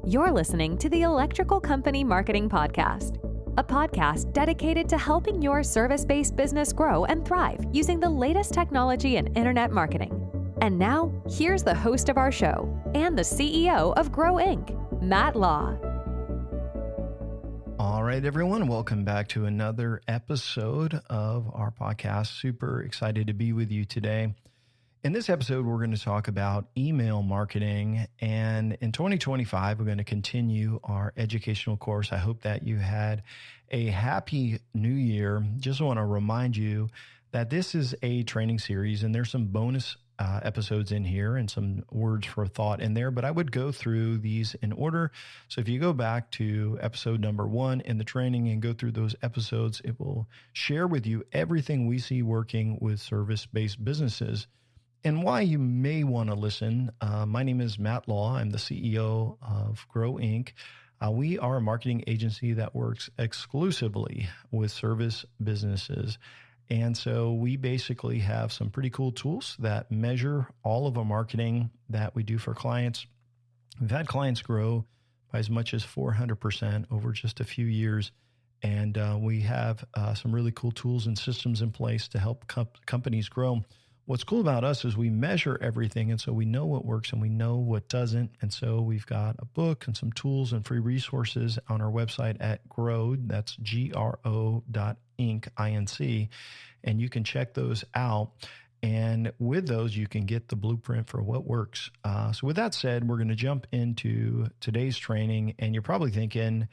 You're listening to the Electrical Company Marketing Podcast, a podcast dedicated to helping your service-based business grow and thrive using the latest technology in internet marketing. And now, here's the host of our show and the CEO of Grow Inc., Matt Law. All right, everyone, welcome back to another episode of our podcast. Super excited to be with you today. In this episode, we're going to talk about email marketing. And in 2025, we're going to continue our educational course. I hope that you had a happy new year. Just want to remind you that this is a training series and there's some bonus episodes in here and some words for thought in there, but I would go through these in order. So if you go back to episode number 1 in the training and go through those episodes, it will share with you everything we see working with service-based businesses and why you may want to listen. My name is Matt Law. I'm the CEO of Grow Inc. We are a marketing agency that works exclusively with service businesses. And so we basically have some pretty cool tools that measure all of our marketing that we do for clients. We've had clients grow by as much as 400% over just a few years. And we have some really cool tools and systems in place to help companies grow. What's cool about us is we measure everything, and so we know what works and we know what doesn't. And so we've got a book and some tools and free resources on our website at Grow, that's GRO.inc, INC, and you can check those out. And with those, you can get the blueprint for what works. So with that said, we're going to jump into today's training, and you're probably thinking,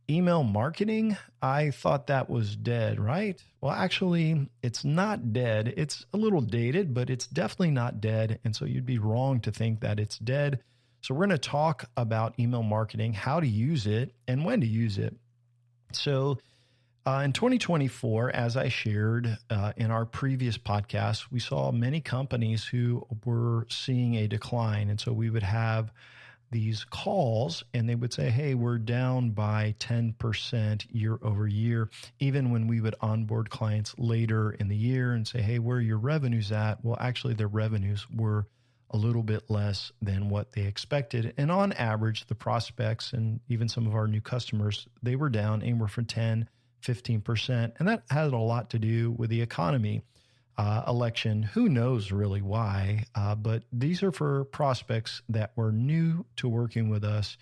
email marketing? I thought that was dead, right? Well, actually, it's not dead. It's a little dated, but it's definitely not dead. And so you'd be wrong to think that it's dead. So we're going to talk about email marketing, how to use it, and when to use it. So in 2024, as I shared in our previous podcast, we saw many companies who were seeing a decline. And so we would have these calls and they would say, hey, we're down by 10% year over year. Even when we would onboard clients later in the year and say, hey, where are your revenues at? Well, actually their revenues were a little bit less than what they expected. And on average, the prospects and even some of our new customers, they were down anywhere from 10, 15%. And that had a lot to do with the economy. Election, who knows really why, but these are for prospects that were new to working with us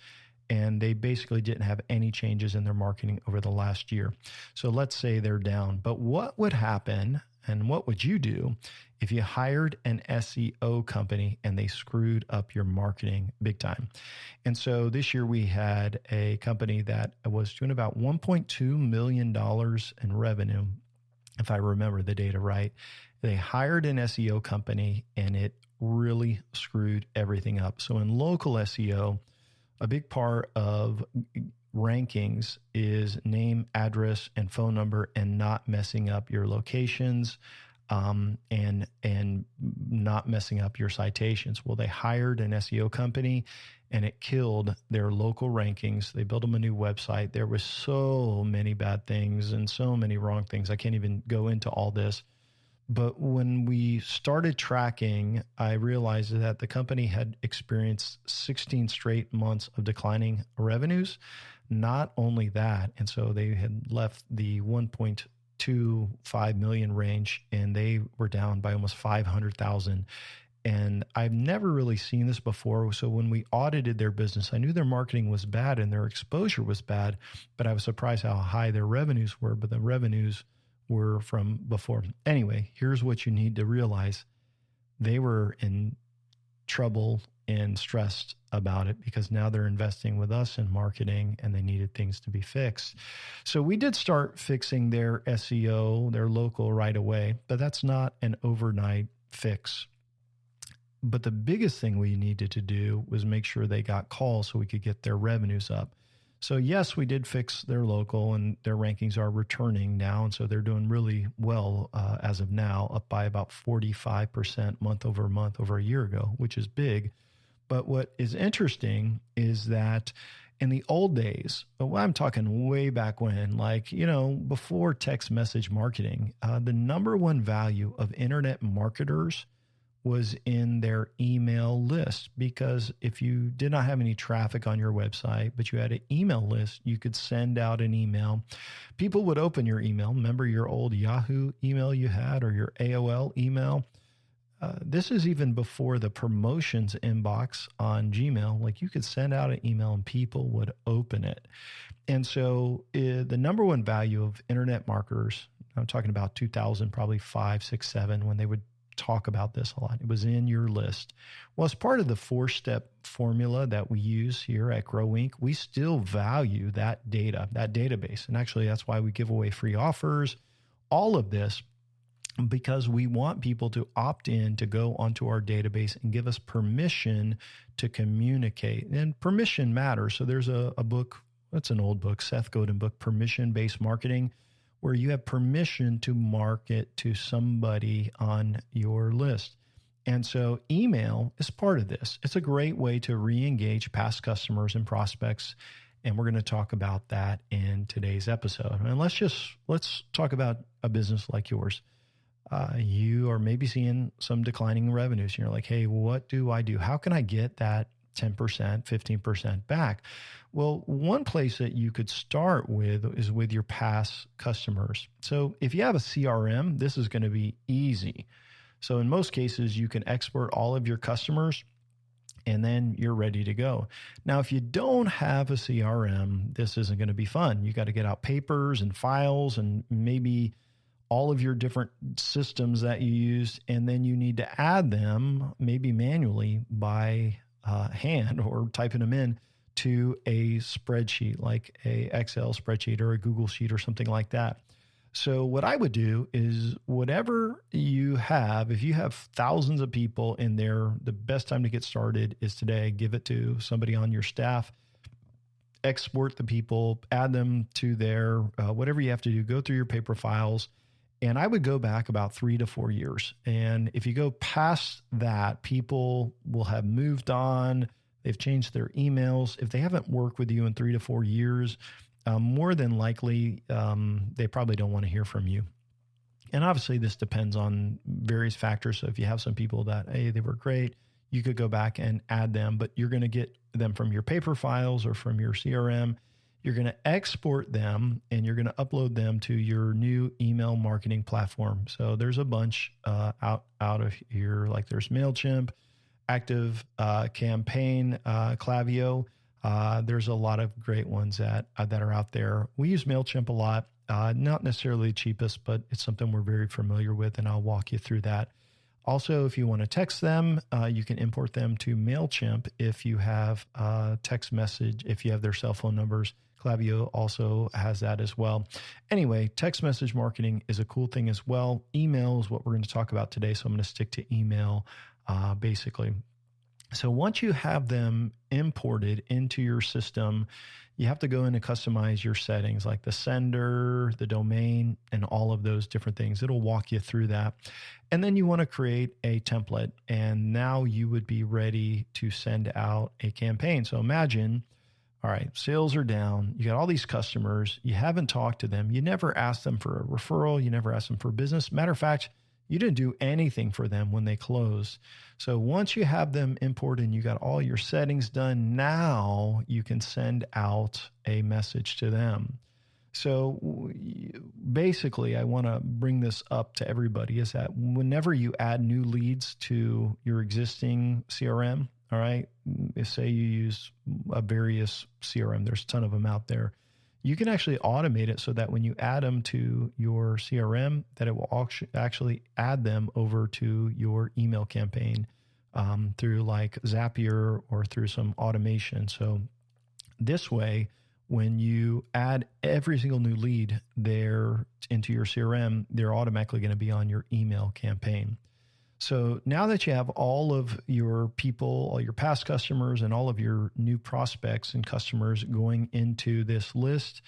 and they basically didn't have any changes in their marketing over the last year. So let's say they're down, but what would happen and what would you do if you hired an SEO company and they screwed up your marketing big time? And so this year we had a company that was doing about $1.2 million in revenue. If I remember the data right, they hired an SEO company and it really screwed everything up. So in local SEO, a big part of rankings is name, address, and phone number and not messing up your locations and not messing up your citations. Well, they hired an SEO company and it killed their local rankings. They built them a new website. There was so many bad things and so many wrong things. I can't even go into all this. But when we started tracking, I realized that the company had experienced 16 straight months of declining revenues. Not only that, and so they had left the 1.25 million range and they were down by almost 500,000. And I've never really seen this before. So when we audited their business, I knew their marketing was bad and their exposure was bad, but I was surprised how high their revenues were, but the revenues were from before. Anyway, here's what you need to realize. They were in trouble and stressed about it because now they're investing with us in marketing and they needed things to be fixed. So we did start fixing their SEO, their local right away, but that's not an overnight fix. But the biggest thing we needed to do was make sure they got calls so we could get their revenues up. So yes, we did fix their local and their rankings are returning now. And so they're doing really well as of now, up by about 45% month over a year ago, which is big. But what is interesting is that in the old days, well, I'm talking way back when, before text message marketing, the number one value of internet marketers was in their email list, because if you did not have any traffic on your website, but you had an email list, you could send out an email. People would open your email. Remember your old Yahoo email you had, or your AOL email? This is even before the promotions inbox on Gmail. Like, you could send out an email and people would open it. And so the number one value of internet marketers, I'm talking about 2000, probably 5, 6, 7, when they would talk about this a lot, it was in your list. Well, as part of the 4-step formula that we use here at Grow Inc., we still value that data, that database. And actually, that's why we give away free offers, all of this, because we want people to opt in to go onto our database and give us permission to communicate. And permission matters. So there's a book, it's an old book, Seth Godin book, Permission-Based Marketing, where you have permission to market to somebody on your list. And so email is part of this. It's a great way to re-engage past customers and prospects. And we're going to talk about that in today's episode. And let's talk about a business like yours. You are maybe seeing some declining revenues. You're like, hey, what do I do? How can I get that 10%, 15% back? Well, one place that you could start with is with your past customers. So if you have a CRM, this is going to be easy. So in most cases, you can export all of your customers and then you're ready to go. Now, if you don't have a CRM, this isn't going to be fun. You got to get out papers and files and maybe all of your different systems that you use, and then you need to add them maybe manually by hand or typing them in to a spreadsheet, like a Excel spreadsheet or a Google Sheet or something like that. So what I would do is whatever you have, if you have thousands of people in there, the best time to get started is today. Give it to somebody on your staff, export the people, add them to their, whatever you have to do, go through your paper files. And I would go back about 3 to 4 years. And if you go past that, people will have moved on. They've changed their emails. If they haven't worked with you in 3 to 4 years, more than likely, they probably don't want to hear from you. And obviously, this depends on various factors. So if you have some people that, hey, they were great, you could go back and add them, but you're going to get them from your paper files or from your CRM. You're going to export them and you're going to upload them to your new email marketing platform. So there's a bunch out of here, like there's MailChimp, Active Campaign, Klaviyo. There's a lot of great ones that are out there. We use MailChimp a lot, not necessarily the cheapest, but it's something we're very familiar with, and I'll walk you through that. Also, if you want to text them, you can import them to MailChimp if you have text message, if you have their cell phone numbers. Klaviyo also has that as well. Anyway, text message marketing is a cool thing as well. Email is what we're going to talk about today, so I'm going to stick to email basically. So once you have them imported into your system, you have to go in and customize your settings, like the sender, the domain, and all of those different things. It'll walk you through that. And then you want to create a template, and now you would be ready to send out a campaign. So imagine, all right, sales are down. You got all these customers. You haven't talked to them. You never asked them for a referral. You never asked them for business. Matter of fact, you didn't do anything for them when they closed. So once you have them imported and you got all your settings done, now you can send out a message to them. So basically, I want to bring this up to everybody, is that whenever you add new leads to your existing CRM, all right, say you use a various CRM, there's a ton of them out there. You can actually automate it so that when you add them to your CRM, that it will actually add them over to your email campaign through like Zapier or through some automation. So this way, when you add every single new lead there into your CRM, they're automatically going to be on your email campaign. So now that you have all of your people, all your past customers, and all of your new prospects and customers going into this list,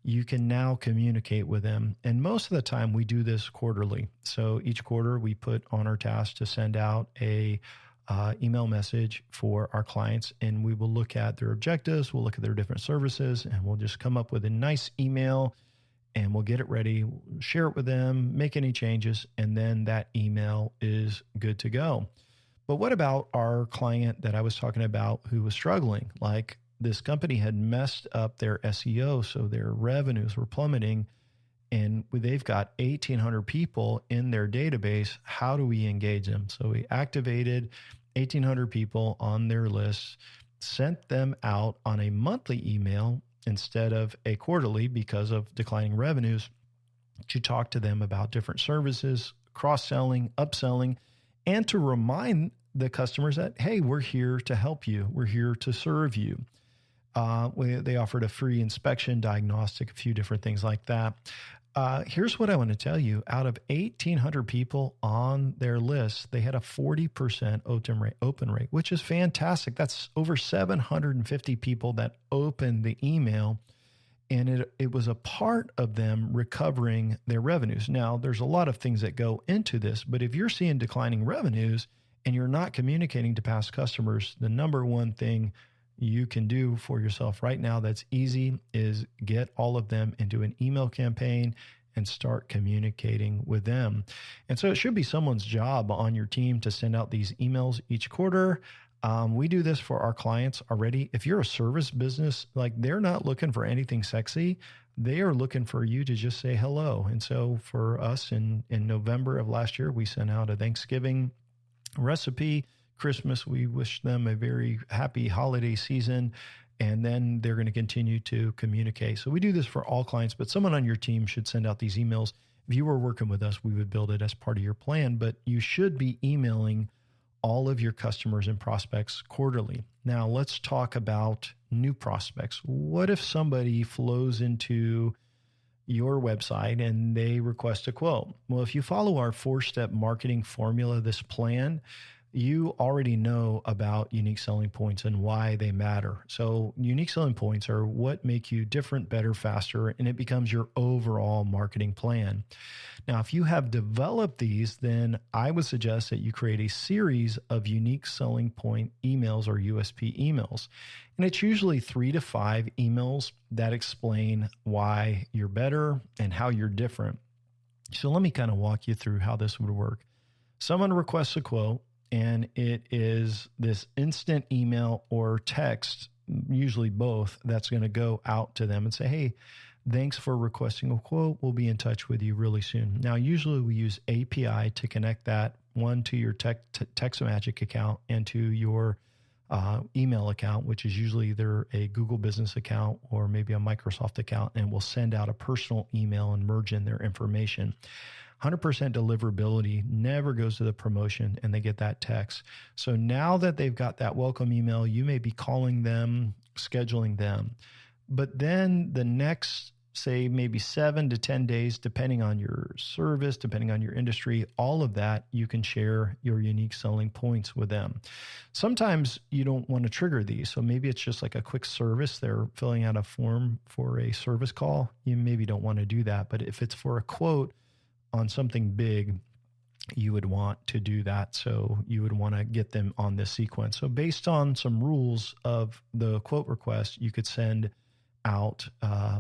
you can now communicate with them. And most of the time we do this quarterly. So each quarter we put on our task to send out a email message for our clients, and we will look at their objectives, we'll look at their different services, and we'll just come up with a nice email. and we'll get it ready, share it with them, make any changes, and then that email is good to go. But what about our client that I was talking about who was struggling? Like, this company had messed up their SEO, so their revenues were plummeting, and they've got 1,800 people in their database. How do we engage them? So we activated 1,800 people on their list, sent them out on a monthly email instead of a quarterly because of declining revenues, to talk to them about different services, cross-selling, upselling, and to remind the customers that, hey, we're here to help you. We're here to serve you. They offered a free inspection, diagnostic, a few different things like that. Here's what I want to tell you. Out of 1,800 people on their list, they had a 40% open rate, which is fantastic. That's over 750 people that opened the email, and it was a part of them recovering their revenues. Now, there's a lot of things that go into this, but if you're seeing declining revenues and you're not communicating to past customers, the number one thing you can do for yourself right now that's easy is get all of them into an email campaign and start communicating with them. And so it should be someone's job on your team to send out these emails each quarter. We do this for our clients already. If you're a service business, like, they're not looking for anything sexy. They are looking for you to just say hello. And so for us in November of last year, we sent out a Thanksgiving recipe. Christmas, we wish them a very happy holiday season, and then they're going to continue to communicate. So we do this for all clients, but someone on your team should send out these emails. If you were working with us, we would build it as part of your plan, but you should be emailing all of your customers and prospects quarterly. Now, let's talk about new prospects. What if somebody flows into your website and they request a quote? Well, if you follow our 4-step marketing formula, this plan, you already know about unique selling points and why they matter. So unique selling points are what make you different, better, faster, and it becomes your overall marketing plan. Now, if you have developed these, then I would suggest that you create a series of unique selling point emails or USP emails. And it's usually 3 to 5 emails that explain why you're better and how you're different. So let me kind of walk you through how this would work. Someone requests a quote, and it is this instant email or text, usually both, that's going to go out to them and say, hey, thanks for requesting a quote. We'll be in touch with you really soon. Now, usually we use API to connect that, one to your Textmagic account and to your email account, which is usually either a Google business account or maybe a Microsoft account, and we'll send out a personal email and merge in their information. 100% deliverability, never goes to the promotion, and they get that text. So now that they've got that welcome email, you may be calling them, scheduling them. But then the next, say, maybe 7 to 10 days, depending on your service, depending on your industry, all of that, you can share your unique selling points with them. Sometimes you don't want to trigger these. So maybe it's just like a quick service. They're filling out a form for a service call. You maybe don't want to do that. But if it's for a quote on something big, you would want to do that. So you would want to get them on this sequence. So based on some rules of the quote request, you could send out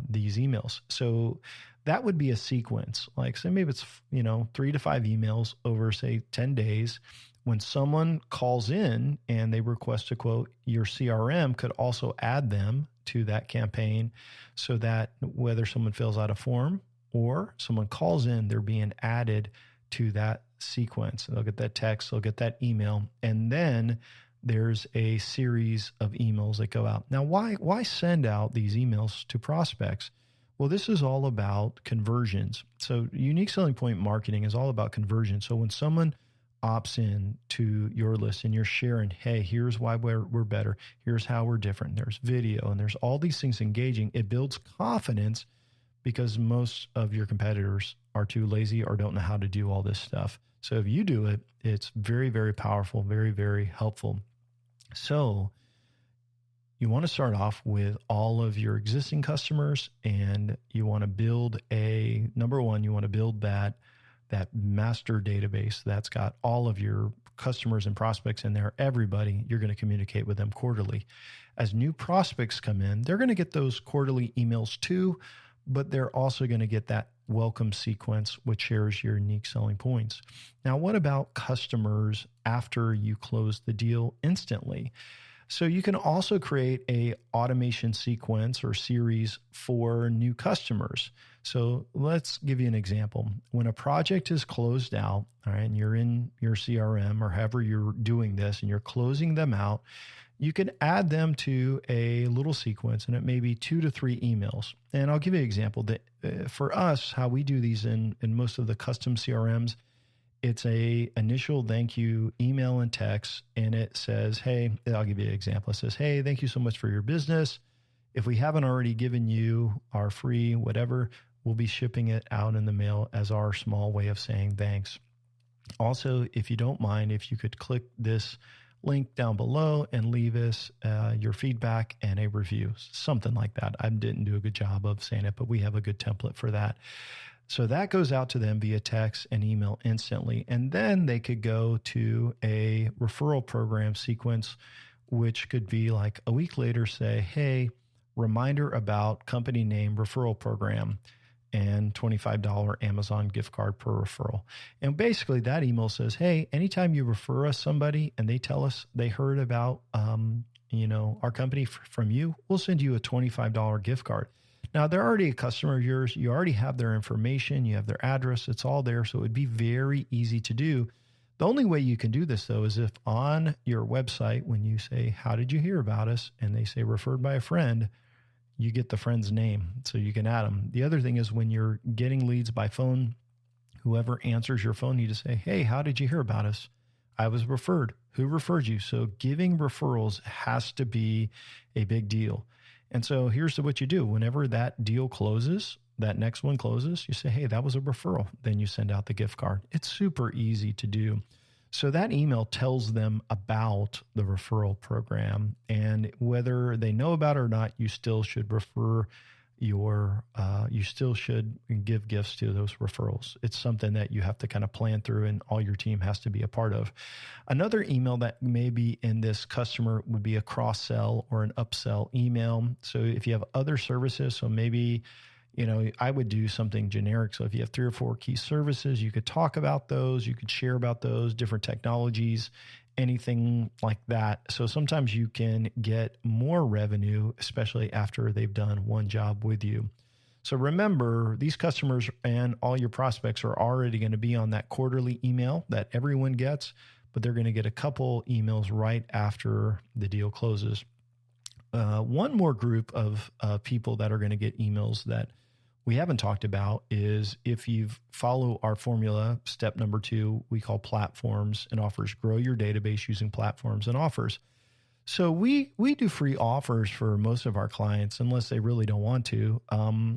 these emails. So that would be a sequence. Like, say maybe it's 3 to 5 emails over, say, 10 days. When someone calls in and they request a quote, your CRM could also add them to that campaign, so that whether someone fills out a form or someone calls in, they're being added to that sequence. They'll get that text, they'll get that email, and then there's a series of emails that go out. Now, why send out these emails to prospects? Well, this is all about conversions. So unique selling point marketing is all about conversion. So when someone opts in to your list and you're sharing, hey, here's why we're better, here's how we're different, there's video, and there's all these things engaging, it builds confidence, because most of your competitors are too lazy or don't know how to do all this stuff. So if you do it, it's very, very powerful, very, very helpful. So you want to start off with all of your existing customers, and you want to build number one, you want to build that master database that's got all of your customers and prospects in there. Everybody, you're going to communicate with them quarterly. As new prospects come in, they're going to get those quarterly emails too, but they're also going to get that welcome sequence, which shares your unique selling points. Now, what about customers after you close the deal instantly? So you can also create a automation sequence or series for new customers. So let's give you an example. When a project is closed out, all right, and you're in your CRM or however you're doing this and you're closing them out, you can add them to a little sequence, and it may be 2 to 3 emails. And I'll give you an example that for us, how we do these in most of the custom CRMs, it's a initial thank you email and text, and it says, hey, I'll give you an example. It says, hey, thank you so much for your business. If we haven't already given you our free whatever, we'll be shipping it out in the mail as our small way of saying thanks. Also, if you don't mind, if you could click this link down below and leave us your feedback and a review, something like that. I didn't do a good job of saying it, but we have a good template for that. So that goes out to them via text and email instantly. And then they could go to a referral program sequence, which could be like a week later, say, hey, reminder about company name referral program and $25 Amazon gift card per referral. And basically that email says, hey, anytime you refer us somebody and they tell us they heard about, our company from you, we'll send you a $25 gift card. Now, they're already a customer of yours. You already have their information. You have their address. It's all there. So it would be very easy to do. The only way you can do this, though, is if on your website, when you say, how did you hear about us? And they say referred by a friend, you get the friend's name so you can add them. The other thing is when you're getting leads by phone, whoever answers your phone, you just say, hey, how did you hear about us? I was referred. Who referred you? So giving referrals has to be a big deal. And so here's what you do. Whenever that deal closes, that next one closes, you say, hey, that was a referral. Then you send out the gift card. It's super easy to do. So that email tells them about the referral program, and whether they know about it or not, you still should you still should give gifts to those referrals. It's something that you have to kind of plan through, and all your team has to be a part of. Another email that may be in this customer would be a cross-sell or an upsell email. So if you have other services, so maybe, I would do something generic. So if you have 3 or 4 key services, you could talk about those, you could share about those, different technologies, anything like that. So sometimes you can get more revenue, especially after they've done one job with you. So remember, these customers and all your prospects are already going to be on that quarterly email that everyone gets, but they're going to get a couple emails right after the deal closes. One more group of people that are going to get emails that we haven't talked about is if you follow our formula, step number 2, we call platforms and offers. Grow your database using platforms and offers. So we do free offers for most of our clients, unless they really don't want to.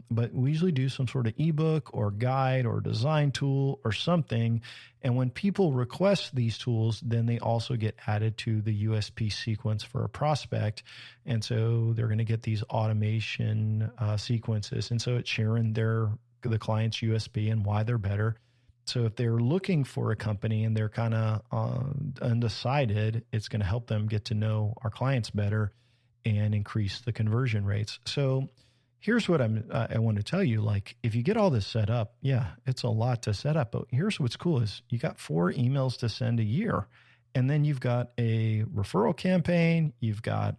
But we usually do some sort of ebook or guide or design tool or something. And when people request these tools, then they also get added to the USP sequence for a prospect. And so they're going to get these automation sequences. And so it's sharing the client's USP and why they're better. So if they're looking for a company and they're kind of undecided, it's going to help them get to know our clients better and increase the conversion rates. So here's what I want to tell you. Like, if you get all this set up, yeah, it's a lot to set up. But here's what's cool is you got 4 emails to send a year. And then you've got a referral campaign. You've got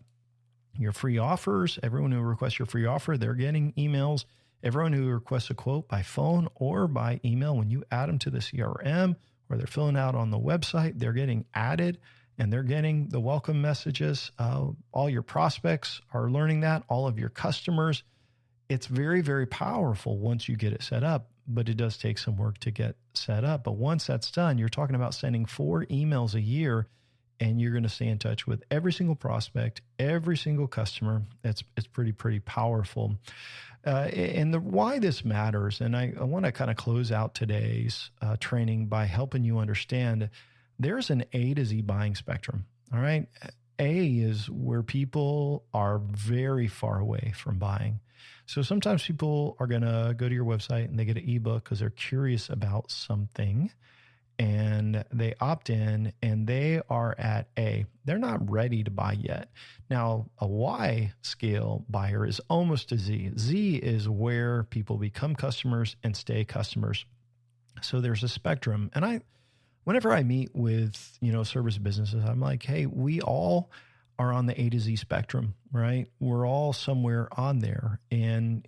your free offers. Everyone who requests your free offer, they're getting emails. Everyone who requests a quote by phone or by email, when you add them to the CRM or they're filling out on the website, they're getting added and they're getting the welcome messages. All your prospects are learning that, all of your customers. It's very, very powerful once you get it set up, but it does take some work to get set up. But once that's done, you're talking about sending 4 emails a year, and you're going to stay in touch with every single prospect, every single customer. It's pretty powerful. And why this matters, and I want to kind of close out today's training by helping you understand there's an A to Z buying spectrum. All right. A is where people are very far away from buying. So sometimes people are going to go to your website and they get an ebook because they're curious about something. and they opt in and they are at A. They're not ready to buy yet. Now, a Y scale buyer is almost a Z. Z is where people become customers and stay customers. So there's a spectrum. And whenever I meet with, service businesses, I'm like, hey, we all are on the A to Z spectrum, right? We're all somewhere on there. And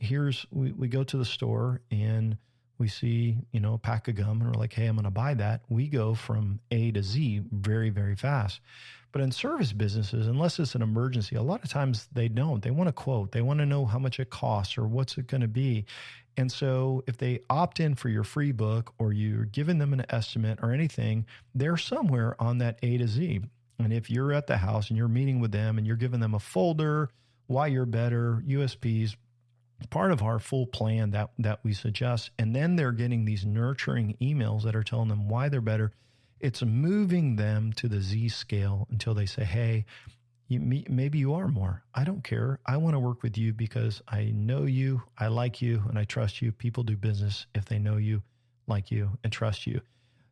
we go to the store and we see, a pack of gum and we're like, hey, I'm going to buy that. We go from A to Z very, very fast. But in service businesses, unless it's an emergency, a lot of times they don't. They want a quote. They want to know how much it costs or what's it going to be. And so if they opt in for your free book or you're giving them an estimate or anything, they're somewhere on that A to Z. And if you're at the house and you're meeting with them and you're giving them a folder, why you're better, USPs, part of our full plan that we suggest, and then they're getting these nurturing emails that are telling them why they're better. It's moving them to the Z scale until they say, hey, maybe you are more. I don't care. I want to work with you because I know you, I like you, and I trust you. People do business if they know you, like you, and trust you.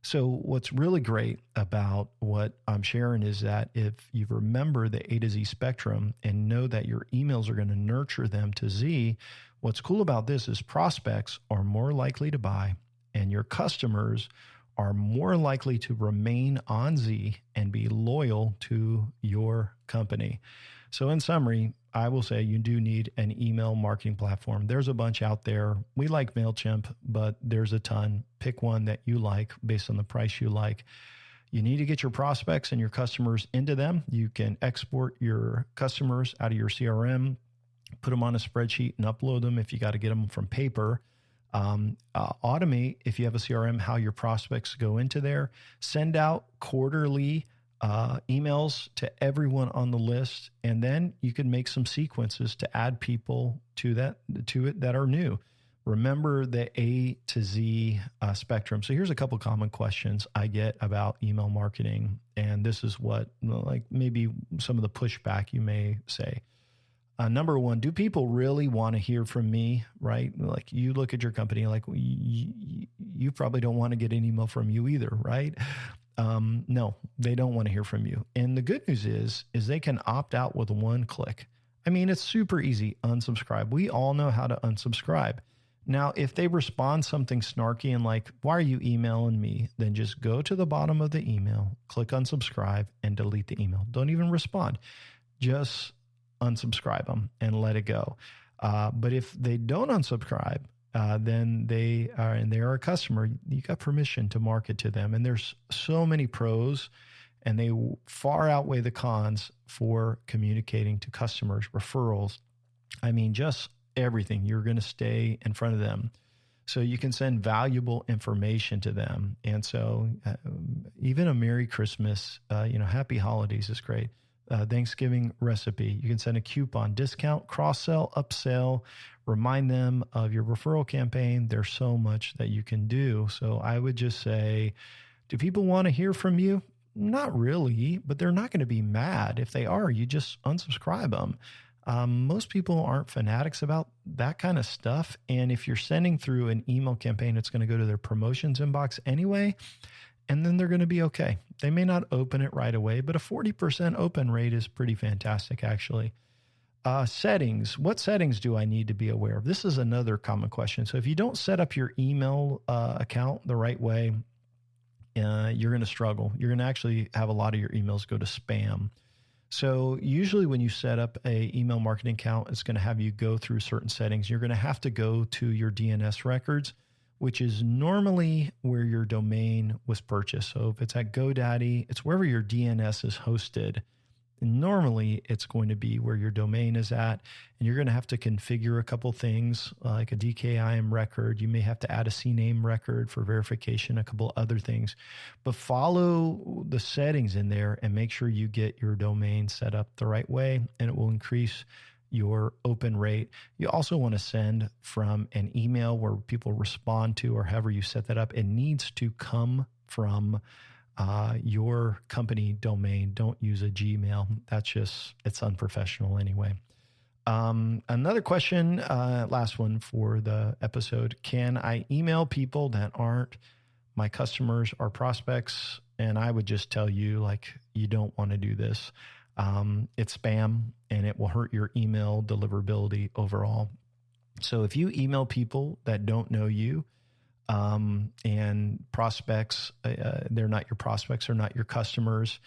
So what's really great about what I'm sharing is that if you remember the A to Z spectrum and know that your emails are going to nurture them to Z, what's cool about this is prospects are more likely to buy and your customers are more likely to remain on Z and be loyal to your company. So in summary, I will say you do need an email marketing platform. There's a bunch out there. We like MailChimp, but there's a ton. Pick one that you like based on the price you like. You need to get your prospects and your customers into them. You can export your customers out of your CRM, put them on a spreadsheet and upload them if you got to get them from paper. Automate, if you have a CRM, how your prospects go into there. Send out quarterly emails to everyone on the list, and then you can make some sequences to add people to it that are new. Remember the A to Z spectrum. So here's a couple common questions I get about email marketing, and this is what maybe some of the pushback you may say. Number one, do people really want to hear from me, right? Like you look at your company, like you probably don't want to get an email from you either, right? No, they don't want to hear from you. And the good news is they can opt out with one click. I mean, it's super easy. Unsubscribe. We all know how to unsubscribe. Now, if they respond something snarky and like, why are you emailing me? Then just go to the bottom of the email, click unsubscribe and delete the email. Don't even respond. Just unsubscribe them and let it go. But if they don't unsubscribe, then they are a customer. You got permission to market to them. And there's so many pros and they far outweigh the cons for communicating to customers, referrals. I mean, just everything. You're going to stay in front of them. So you can send valuable information to them. And so even a Merry Christmas, Happy Holidays is great. Thanksgiving recipe. You can send a coupon, discount, cross-sell, upsell, remind them of your referral campaign. There's so much that you can do. So I would just say, do people want to hear from you? Not really, but they're not going to be mad. If they are, you just unsubscribe them. Most people aren't fanatics about that kind of stuff. And if you're sending through an email campaign, it's going to go to their promotions inbox anyway. And then they're going to be okay. They may not open it right away, but a 40% open rate is pretty fantastic, actually. Settings. What settings do I need to be aware of? This is another common question. So if you don't set up your email account the right way, you're going to struggle. You're going to actually have a lot of your emails go to spam. So usually when you set up a email marketing account, it's going to have you go through certain settings. You're going to have to go to your DNS records, which is normally where your domain was purchased. So if it's at GoDaddy, it's wherever your DNS is hosted. And normally it's going to be where your domain is at. And you're going to have to configure a couple things like a DKIM record. You may have to add a CNAME record for verification, a couple other things. But follow the settings in there and make sure you get your domain set up the right way, and it will increase your open rate. You also want to send from an email where people respond to, or however you set that up. It needs to come from your company domain. Don't use a Gmail. It's unprofessional anyway. Another question, last one for the episode. Can I email people that aren't my customers are prospects, and I would just tell you, like, you don't want to do this. It's spam, and it will hurt your email deliverability overall. So if you email people that don't know you, and prospects, they're not your prospects or not your customers,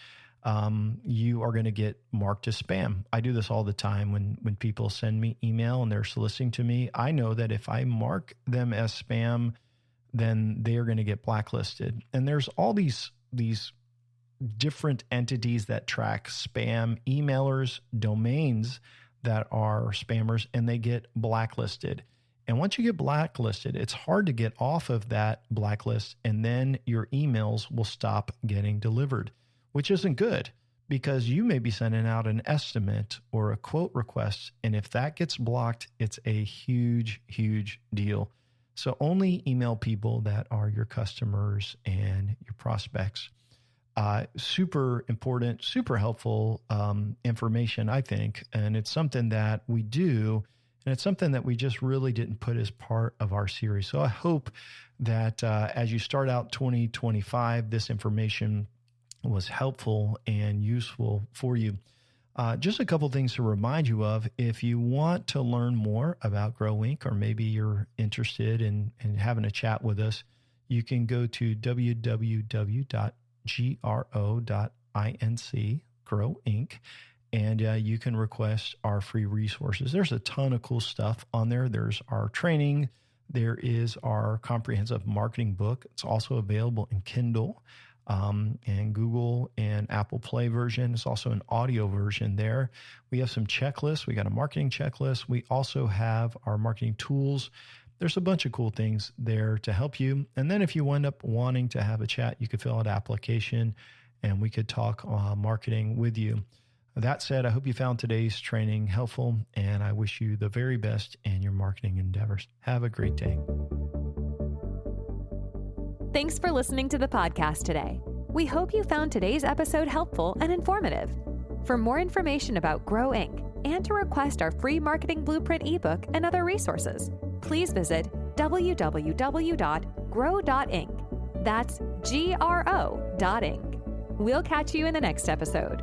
you are going to get marked as spam. I do this all the time when people send me email and they're soliciting to me. I know that if I mark them as spam, then they are going to get blacklisted. And there's all these different entities that track spam emailers, domains that are spammers, and they get blacklisted. And once you get blacklisted, it's hard to get off of that blacklist, and then your emails will stop getting delivered, which isn't good because you may be sending out an estimate or a quote request. And if that gets blocked, it's a huge, huge deal. So only email people that are your customers and your prospects. Super important, super helpful information, I think. And it's something that we do, and it's something that we just really didn't put as part of our series. So I hope that as you start out 2025, this information was helpful and useful for you. Just a couple things to remind you of. If you want to learn more about Grow Inc., or maybe you're interested in having a chat with us, you can go to www.gro.inc, Grow Inc., and you can request our free resources. There's a ton of cool stuff on there. There's our training. There is our comprehensive marketing book. It's also available in Kindle and Google and Apple Play version. It's also an audio version there. We have some checklists. We got a marketing checklist. We also have our marketing tools. There's a bunch of cool things there to help you. And then if you end up wanting to have a chat, you could fill out an application and we could talk marketing with you. That said, I hope you found today's training helpful, and I wish you the very best in your marketing endeavors. Have a great day. Thanks for listening to the podcast today. We hope you found today's episode helpful and informative. For more information about Grow Inc. and to request our free marketing blueprint ebook and other resources, please visit www.grow.inc. That's GRO.inc. We'll catch you in the next episode.